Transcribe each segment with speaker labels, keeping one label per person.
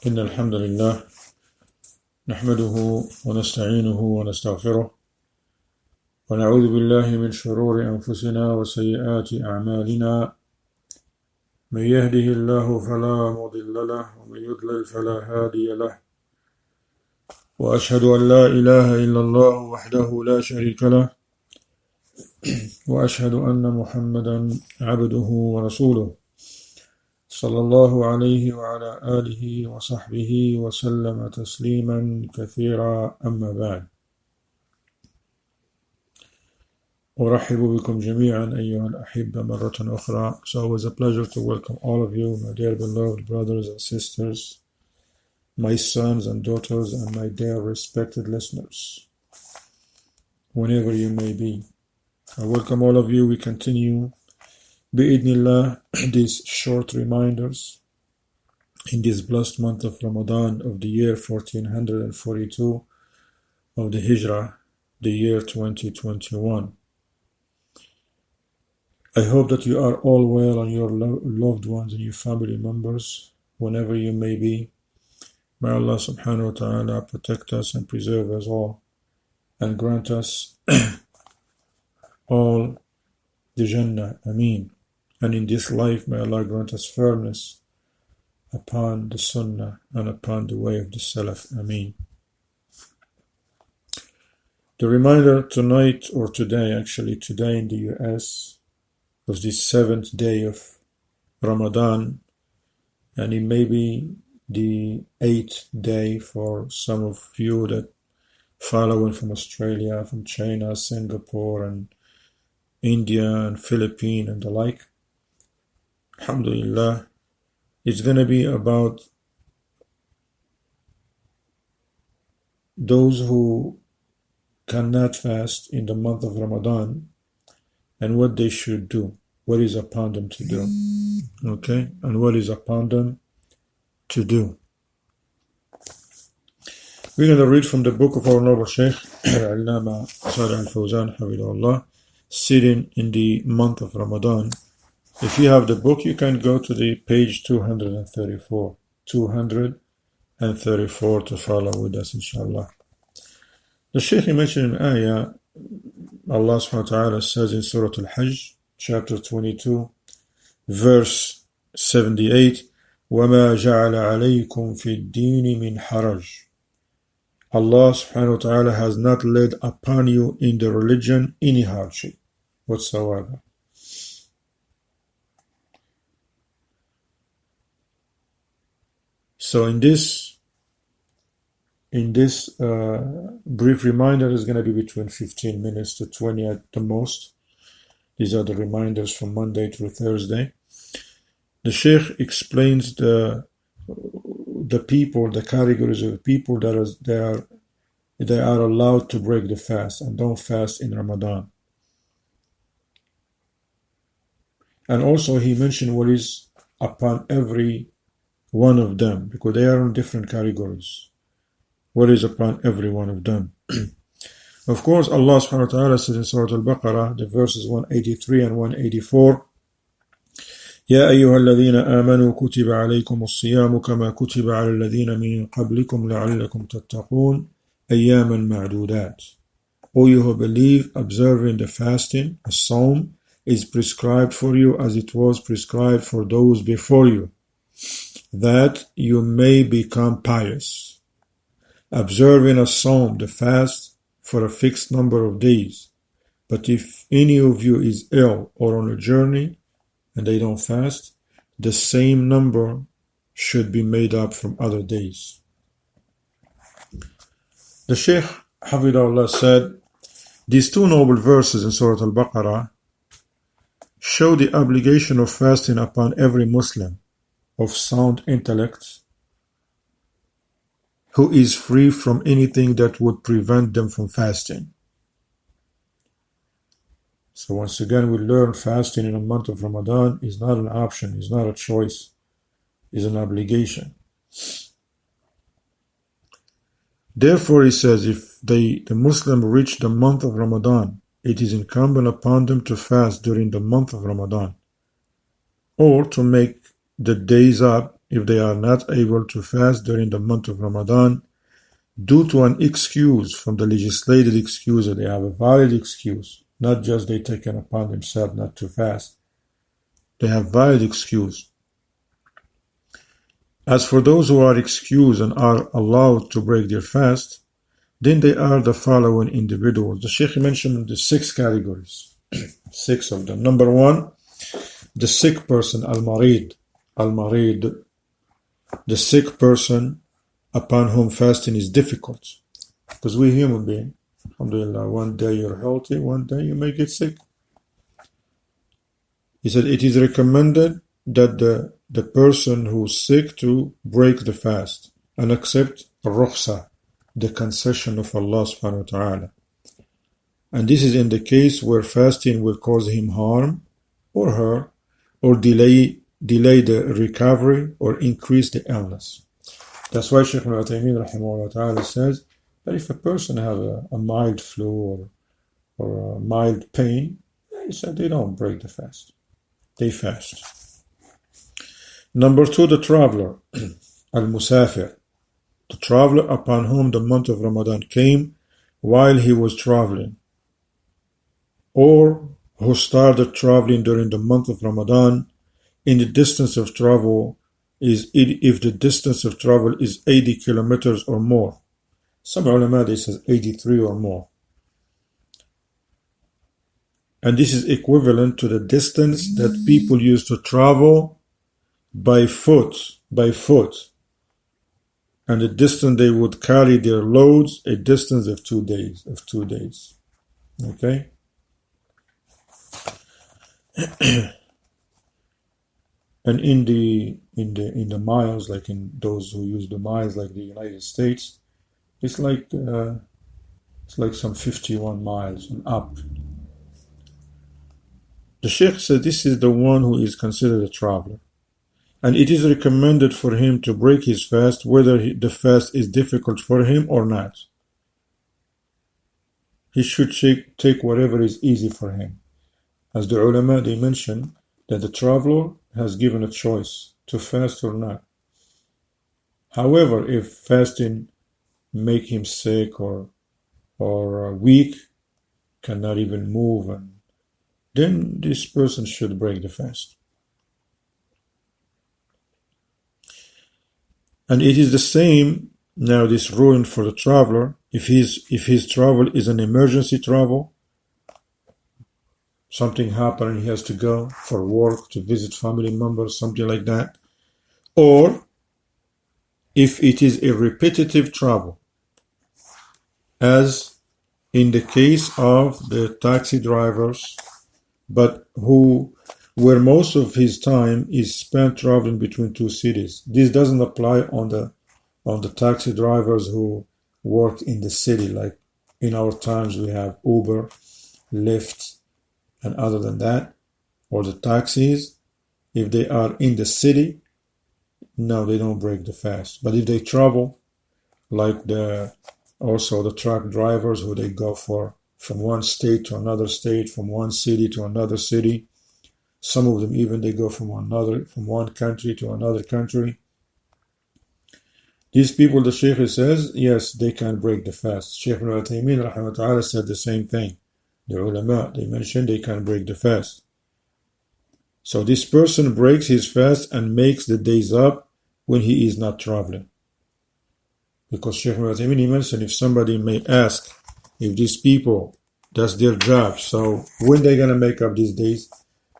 Speaker 1: إن الحمد لله نحمده ونستعينه ونستغفره ونعوذ بالله من شرور أنفسنا وسيئات أعمالنا من يهده الله فلا مضل له ومن يضلل فلا هادي له وأشهد أن لا إله إلا الله وحده لا شريك له وأشهد أن محمدا عبده ورسوله صلى الله عليه وعلى آله وصحبه وسلم تسليما كثيرا أما بعد أرحب بكم جميعا أيها الأحبة مرة أخرى. So it was a pleasure to welcome all of you, my dear beloved brothers and sisters, my sons and daughters, and my dear respected listeners, whenever you may be. I welcome all of you. We continue bi'idhnillah these short reminders in this blessed month of Ramadan of the year 1442 of the Hijrah, the year 2021. I hope that you are all well and your loved ones and your family members, whenever you may be. May Allah subhanahu wa ta'ala protect us and preserve us all and grant us all the Jannah. Ameen. And in this life, may Allah grant us firmness upon the Sunnah and upon the way of the Salaf. Ameen. The reminder tonight, or today actually, today in the US, was the 7th day of Ramadan, and it may be the 8th day for some of you that following from Australia, from China, Singapore, and India, and Philippines, and the like. Alhamdulillah, it's going to be about those who cannot fast in the month of Ramadan and what they should do, what is upon them to do. Okay? And what is upon them to do. We're going to read from the book of our noble Shaykh, Al-Allama Salih Al-Fawzan, Hafidhahullah, sitting in the month of Ramadan. If you have the book, you can go to the page 234. 234 to follow with us, inshallah. The Shaykh mentioned in ayah, Allah subhanahu wa ta'ala says in Surah Al-Hajj, chapter 22, verse 78, وَمَا جَعَلَ عَلَيْكُمْ فِي الدِّينِ مِنْ حَرَجٍ. Allah subhanahu wa ta'ala has not laid upon you in the religion any hardship whatsoever. So in this brief reminder is going to be between 15 minutes to 20 at the most. These are the reminders from Monday through Thursday. The Sheikh explains the people, the categories of people that they are allowed to break the fast and don't fast in Ramadan. And also he mentioned what is upon every one of them, because they are in different categories. What is upon every one of them? Of course, Allah subhanahu wa ta'ala says in Surah Al-Baqarah, the verses 183 and 184, يا أيها الذين آمنوا كتب عليكم الصيام كما كتب على الذين من قبلكم لعلكم تتقون أياما معدودات. O you who believe, observing the fasting, a psalm, is prescribed for you as it was prescribed for those before you, that you may become pious. Observing a psalm, the fast, for a fixed number of days. But if any of you is ill or on a journey and they don't fast, the same number should be made up from other days. The Shaykh Hafidhahullah said, these two noble verses in Surah Al-Baqarah show the obligation of fasting upon every Muslim of sound intellect who is free from anything that would prevent them from fasting. So once again, we learn fasting in the month of Ramadan is not an option, is not a choice, is an obligation. Therefore, he says, if the Muslim reach the month of Ramadan, it is incumbent upon them to fast during the month of Ramadan, or to make the days up if they are not able to fast during the month of Ramadan due to an excuse from the legislated excuse, that they have a valid excuse, not just they taken upon themselves not to fast. They have valid excuse. As for those who are excused and are allowed to break their fast, then they are the following individuals. The Sheikh mentioned the 6 categories, 6 of them. Number 1, the sick person, al-marid, the sick person upon whom fasting is difficult. Because we're human beings. Alhamdulillah, one day you're healthy, one day you may get sick. He said it is recommended that the person who's sick to break the fast and accept rukhsa, the concession of Allah subhanahu wa ta'ala. And this is in the case where fasting will cause him harm or her, or delay the recovery or increase the illness. That's why Shaykh Ibn Uthaymeen rahimahullah ta'ala says that if a person has a mild flu or a mild pain, he said they don't break the fast. They fast. Number 2, the traveler, al-musafir, the traveler upon whom the month of Ramadan came while he was traveling, or who started traveling during the month of Ramadan in the distance of travel if the distance of travel is 80 kilometers or more. Some ulama, they says 83 or more. And this is equivalent to the distance that people used to travel by foot. And the distance they would carry their loads, a distance of 2 days. Okay? And in the miles, like in those who use the miles, like the United States, it's like some 51 miles and up. The Sheikh said this is the one who is considered a traveler, and it is recommended for him to break his fast whether the fast is difficult for him or not. He should take whatever is easy for him. As the ulama, they mention that the traveler has given a choice to fast or not. However, if fasting make him sick or weak, cannot even move, and then this person should break the fast. And it is the same, now this ruling for the traveler, if his travel is an emergency travel, something happened and he has to go for work, to visit family members, something like that. Or if it is a repetitive travel, as in the case of the taxi drivers, but where most of his time is spent traveling between 2 cities. This doesn't apply on the taxi drivers who work in the city, like in our times we have Uber, Lyft, and other than that, or the taxis. If they are in the city, no, they don't break the fast. But if they travel, like also the truck drivers who they go from one state to another state, from one city to another city. Some of them even they go from one country to another country. These people, the Shaykh says, yes, they can break the fast. Shaykh Ibn Uthaymeen rahimahullah said the same thing. The ulama, they mentioned they can break the fast. So this person breaks his fast and makes the days up when he is not traveling. Because Shaykh Ibn Uthaymeen, he mentioned if somebody may ask if these people, that's their job, so when they're going to make up these days?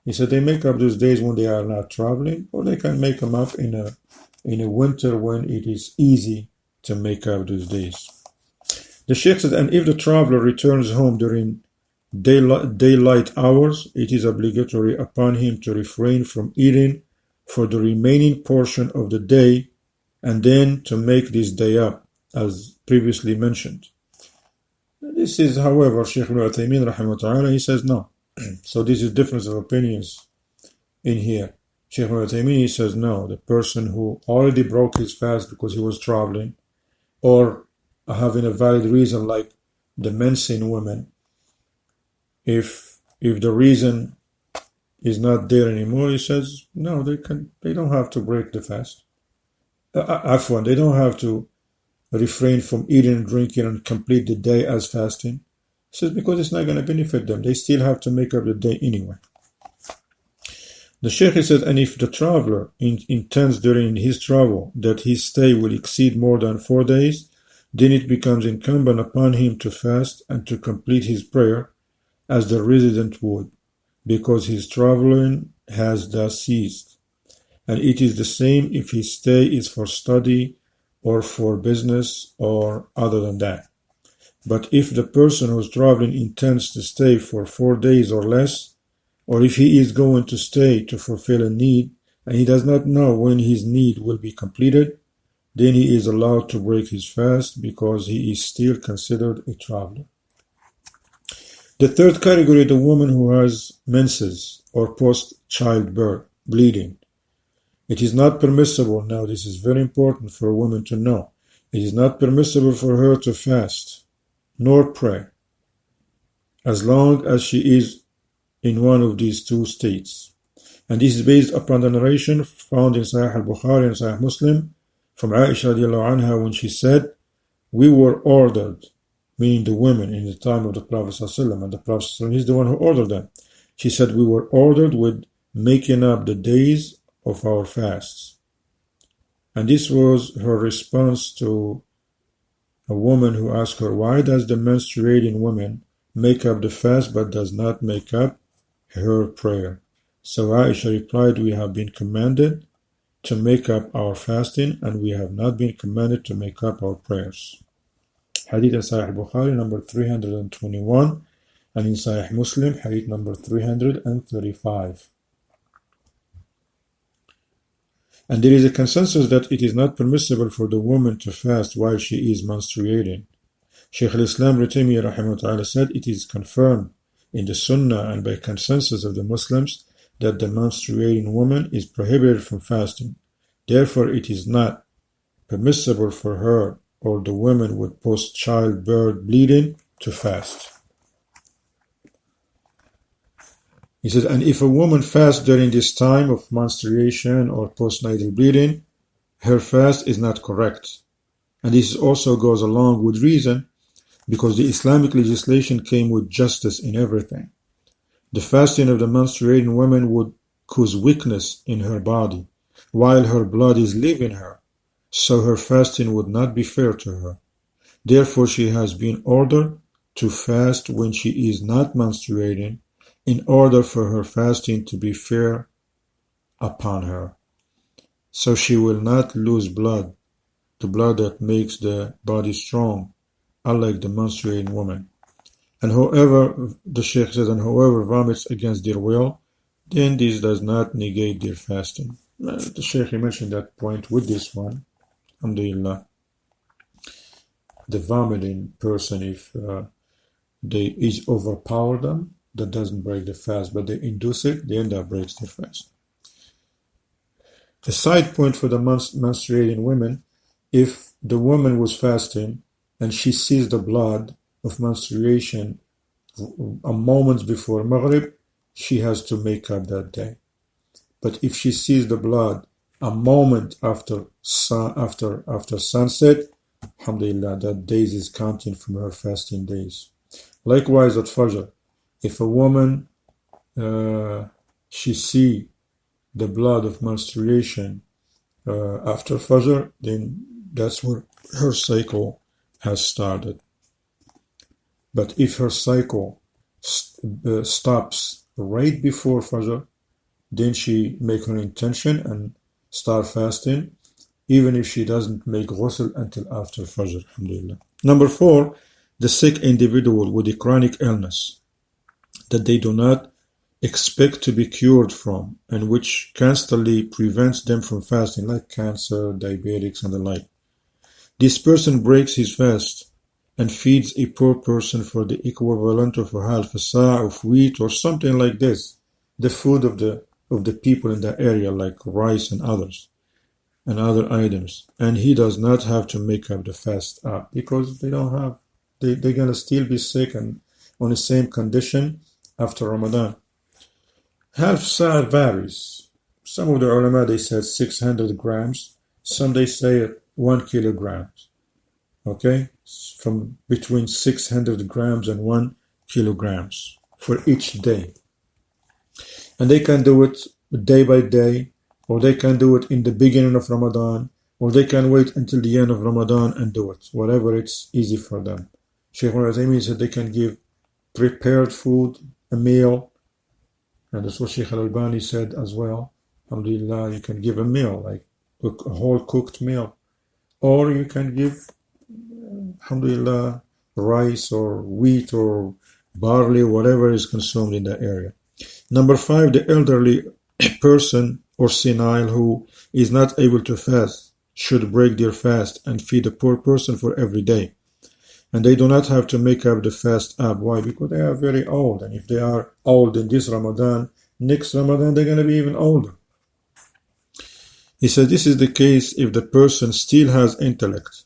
Speaker 1: He said they make up those days when they are not traveling, or they can make them up in a winter when it is easy to make up those days. The Sheikh said, and if the traveler returns home during daylight hours, it is obligatory upon him to refrain from eating for the remaining portion of the day and then to make this day up, as previously mentioned. This is, however, Shaykh Ibn Uthaymeen rahimahullah, he says no. So this is difference of opinions in here. Shaykh Ibn Uthaymeen, he says no. The person who already broke his fast because he was traveling, or having a valid reason like the mensing women, if the reason is not there anymore, he says no, they don't have to break the fast. Afwan, they don't have to refrain from eating and drinking and complete the day as fasting. He says because it's not going to benefit them. They still have to make up the day anyway. The Sheikh says, and if the traveler intends during his travel that his stay will exceed more than 4 days, then it becomes incumbent upon him to fast and to complete his prayer as the resident would, because his traveling has thus ceased. And it is the same if his stay is for study or for business or other than that. But if the person who's traveling intends to stay for 4 days or less, or if he is going to stay to fulfill a need and he does not know when his need will be completed, then he is allowed to break his fast because he is still considered a traveler. The third category, the woman who has menses or post-childbirth bleeding. It is not permissible, now this is very important for a woman to know, it is not permissible for her to fast nor pray as long as she is in one of these two states. And this is based upon the narration found in Sahih al-Bukhari and Sahih Muslim from Aisha radiallahu anha when she said, we were ordered, meaning the women in the time of the Prophet ﷺ, and the Prophet ﷺ is the one who ordered them. She said, we were ordered with making up the days of our fasts. And this was her response to a woman who asked her, why does the menstruating woman make up the fast but does not make up her prayer? So Aisha replied, we have been commanded to make up our fasting and we have not been commanded to make up our prayers. Hadith in Sahih Bukhari number 321 and in Sahih Muslim hadith number 335. And there is a consensus that it is not permissible for the woman to fast while she is menstruating. Shaykh al-Islam Ritaymi rahimahullah said it is confirmed in the Sunnah and by consensus of the Muslims that the menstruating woman is prohibited from fasting. Therefore, it is not permissible for her or the woman with post-childbirth bleeding to fast. He says, and if a woman fasts during this time of menstruation or postnatal bleeding, her fast is not correct. And this also goes along with reason, because the Islamic legislation came with justice in everything. The fasting of the menstruating woman would cause weakness in her body, while her blood is leaving her, so her fasting would not be fair to her. Therefore, she has been ordered to fast when she is not menstruating, in order for her fasting to be fair upon her, so she will not lose blood, the blood that makes the body strong, unlike the menstruating woman. And whoever, the Sheikh says, and whoever vomits against their will, then this does not negate their fasting. The Sheikh mentioned that point with this one. Alhamdulillah. The vomiting person, if they each overpower them, that doesn't break the fast, but they induce it, then that breaks the fast. A side point for the menstruating women, if the woman was fasting and she sees the blood of menstruation a moment before Maghrib, she has to make up that day. But if she sees the blood a moment after sunset, alhamdulillah, that days is counting from her fasting days. Likewise at Fajr, if a woman she see the blood of menstruation after Fajr, then that's where her cycle has started. But if her cycle stops right before Fajr, then she make her intention and start fasting, even if she doesn't make ghusl until after Fajr, alhamdulillah. Number 4, the sick individual with a chronic illness that they do not expect to be cured from and which constantly prevents them from fasting, like cancer, diabetics, and the like. This person breaks his fast and feeds a poor person for the equivalent of a half a sa' of wheat or something like this, the food of the people in that area, like rice and others and other items, and he does not have to make up the fast up because they're gonna still be sick and on the same condition after Ramadan. Half sa' varies. Some of the ulama, they said 600 grams, Some they say 1 kilogram. Okay, from between 600 grams and 1 kilograms for each day. And they can do it day by day, or they can do it in the beginning of Ramadan, or they can wait until the end of Ramadan and do it, whatever it's easy for them. Shaykh al-Uthaymeen said they can give prepared food, a meal, and that's what Shaykh al-Albani said as well. Alhamdulillah, you can give a meal, like a whole cooked meal, or you can give, alhamdulillah, rice or wheat or barley, whatever is consumed in that area. Number 5, the elderly person or senile who is not able to fast should break their fast and feed a poor person for every day. And they do not have to make up the fast up. Why? Because they are very old. And if they are old in this Ramadan, next Ramadan they're going to be even older. He said this is the case if the person still has intellect.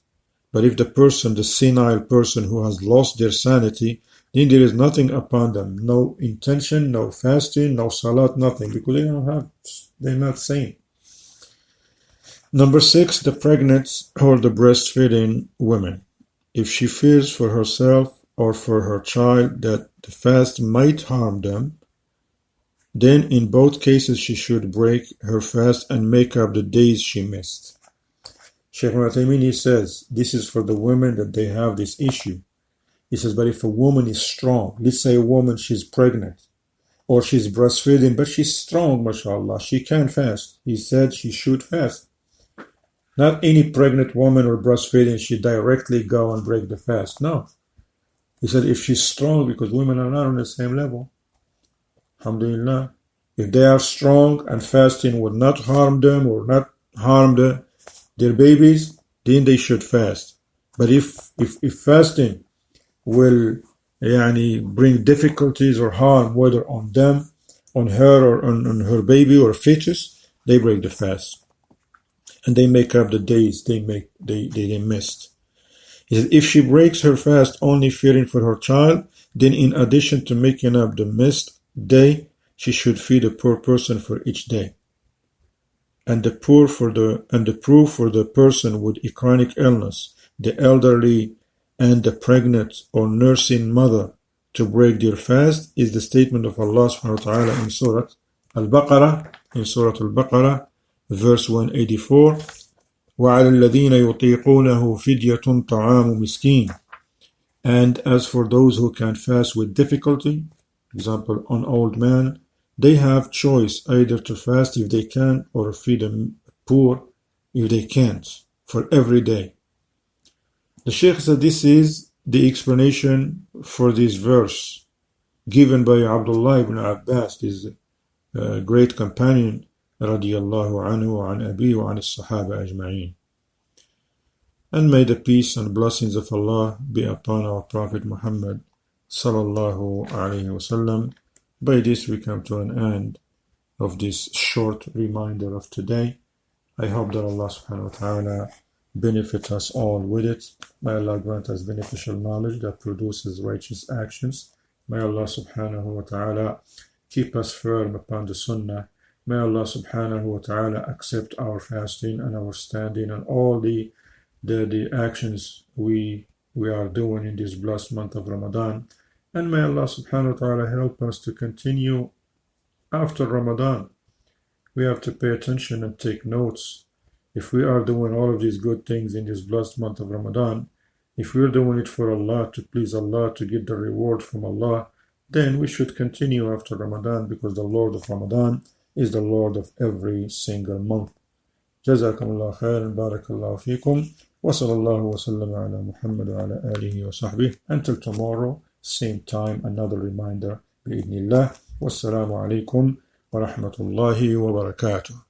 Speaker 1: But if the person, the senile person who has lost their sanity, then there is nothing upon them. No intention, no fasting, no salat, nothing. Because they're not sane. Number 6, the pregnant or the breastfeeding women. If she fears for herself or for her child that the fast might harm them, then in both cases she should break her fast and make up the days she missed. Shaykh al-Uthaymeen says this is for the women that they have this issue. He says, but if a woman is strong, let's say a woman, she's pregnant or she's breastfeeding, but she's strong, mashallah, she can fast. He said she should fast. Not any pregnant woman or breastfeeding, she directly go and break the fast. No. He said if she's strong, because women are not on the same level. Alhamdulillah. If they are strong and fasting would not harm them or not harm their babies, then they should fast. But if fasting will bring difficulties or harm, whether on them, on her, or on her baby or fetus, they break the fast. And they make up the days they missed. He said, if she breaks her fast only fearing for her child, then in addition to making up the missed day, she should feed a poor person for each day. And the proof for the person with a chronic illness, the elderly, and the pregnant or nursing mother to break their fast is the statement of Allah subhanahu wa ta'ala in Surah Al-Baqarah, verse 184, وَعَلَى الَّذِينَ يُطِيقُونَهُ فِدْيَةٌ طَعَامُ مِسْكِينٍ. And as for those who can fast with difficulty, example, an old man, they have choice either to fast if they can or feed the poor if they can't, for every day. The Shaykh said this is the explanation for this verse given by Abdullah ibn Abbas, his great companion, radiyallahu anhu wa an abi wa an as-sahaba ajma'in. And may the peace and blessings of Allah be upon our Prophet Muhammad sallallahu alayhi wasallam. By this we come to an end of this short reminder of today. I hope that Allah subhanahu wa ta'ala benefit us all with it. May Allah grant us beneficial knowledge that produces righteous actions. May Allah subhanahu wa ta'ala keep us firm upon the sunnah. May Allah subhanahu wa ta'ala accept our fasting and our standing and all the actions we are doing in this blessed month of Ramadan. And may Allah subhanahu wa ta'ala help us to continue after Ramadan. We have to pay attention and take notes. If we are doing all of these good things in this blessed month of Ramadan, if we're doing it for Allah, to please Allah, to get the reward from Allah, then we should continue after Ramadan, because the Lord of Ramadan is the Lord of every single month. Jazakumullah khairan, barakallahu feekum, wa sallallahu wa sallam ala Muhammad wa ala alihi wa sahbihi. Until tomorrow, same time, another reminder, bi'idhnillah. Wassalamu alaikum wa rahmatullahi wa barakatuh.